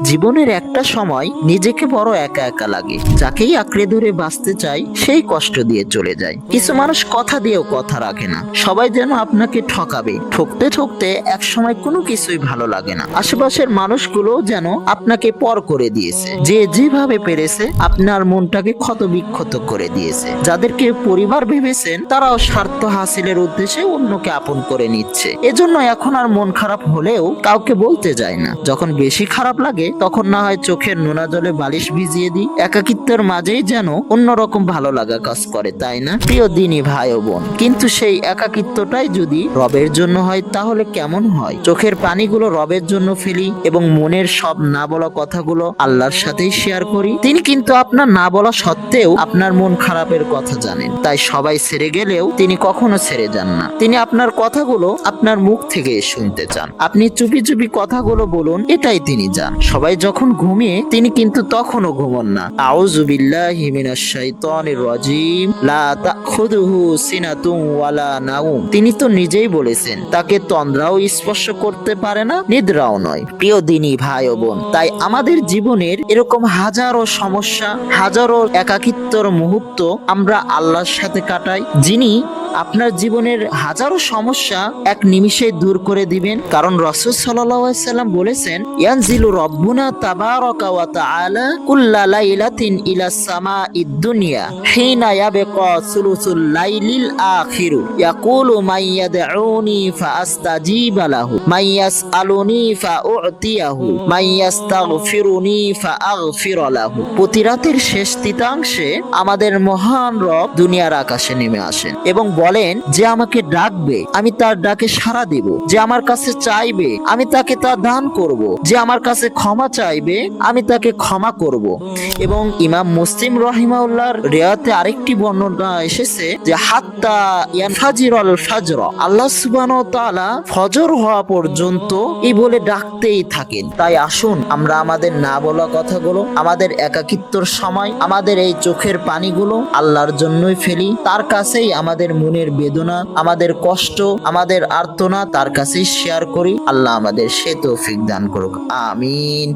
জীবনের একটা সময় নিজেকে বড় একা একা লাগে। যাকেই আঁকড়ে ধরে বাঁচতে চাই সেই কষ্ট দিয়ে চলে যায়। কিছু মানুষ কথা দিয়েও কথা রাখে না। সবাই যেন আপনাকে ঠকাবে। ঠকতে ঠকতে এক সময় কোনো কিছুই ভালো লাগে না। আশেপাশের মানুষগুলো যেন আপনাকে পর করে দিয়েছে। যে যেভাবে পেরেছে আপনার মনটাকে ক্ষত বিক্ষত করে দিয়েছে। যাদেরকে পরিবার ভেবেছেন তারাও স্বার্থ হাসিলের উদ্দেশ্যে অন্যকে আপন করে নিচ্ছে। এজন্য এখন আর মন খারাপ হলেও কাউকে বলতে যায় না। যখন বেশি খারাপ লাগে তখন না হয় চোখের নোনা জলে বালিশ ভিজিয়ে দিই। একাকিত্বের মাঝেই যেন অন্যরকম ভালো লাগা কাজ করে, তাই না প্রিয় দিনী ভাই ও বোন? কিন্তু সেই একাকিত্বটাই যদি রবের জন্য হয় তাহলে কেমন হয়? চোখের পানিগুলো রবের জন্য ফেলি এবং মনের সব না বলা কথাগুলো আল্লাহর সাথেই শেয়ার করি। তিনি কিন্তু আপনার না বলা সত্ত্বেও আপনার মন খারাপের কথা জানেন। তাই সবাই ছেড়ে গেলেও তিনি কখনো ছেড়ে যান না। তিনি আপনার কথাগুলো আপনার মুখ থেকে শুনতে চান। আপনি চুপি চুপি কথাগুলো বলুন, এটাই তিনি চান। সবাই যখন ঘুমিয়ে তিনি কিন্তু তখনও ঘুমন না। আউযু বিল্লাহি মিনাশ শাইতানির রাজিম। লা তাখুযুহু সিনাতুন ওয়ালা নাউম। তিনি তো নিজেই বলেছেন তাকে তন্দ্রাও স্পর্শ করতে পারে না, নিদ্রাও নয়। প্রিয় দিনী ভাই ও বোন, তাই আমাদের জীবনের এরকম হাজারো সমস্যা, হাজারো একাকিত্বর মুহূর্ত আমরা আল্লাহর সাথে কাটাই, যিনি আপনার জীবনের হাজারো সমস্যা এক নিমিষে দূর করে দিবেন। কারণ রাসূল সাল্লাল্লাহু আলাইহি সাল্লাম বলেছেন, ইয়ানজিলু রাব্বুনা তাবারাকা ওয়া তাআলা কুল্লা লাইলাতিন ইলা সামাঈদ দুনিয়া হিনা ইয়াবকা সুলুসুল লাইলিল আখিরু ইয়াকুলু মাইয়াদউনি ফাআস্তাজিবা লাহু মাইয়াসআলুনি ফাউতিয়াহু মাইয়াস্তাগফিরুনি ফাআগফির লাহু। প্রতি রাতের শেষ তৃতীয়াংশে আমাদের মহান রব দুনিয়ার আকাশে নেমে আসেন এবং বলেন যে আমাকে ডাকবে আমি তার ডাকে সাড়া দেব, যে আমার কাছে চাইবে আমি তাকে তা দান করব, যে আমার কাছে ক্ষমা চাইবে আমি তাকে ক্ষমা করব। এবং ইমাম মুসলিম রাহিমাহুল্লাহর রিওয়ায়াতে আরেকটি বর্ণনা এসেছে যে হাত্তা ইয়ানফাজিরাল ফাজর, আল্লাহ সুবহানাহু ওয়া তাআলা ফজর হওয়া পর্যন্ত এই বলে ডাকতেই থাকেন। তাই আসুন আমরা আমাদের না বলা কথাগুলো, আমাদের একাকিত্বর সময় আমাদের এই চোখের পানিগুলো আল্লাহর জন্যই ফেলি। তার কাছেই আমাদের মনের বেদনা, আমাদের কষ্ট, আমাদের আর্তনা তার কাছেই শেয়ার করি। আল্লাহ আমাদের সে তৌফিক দান করুক, আমিন।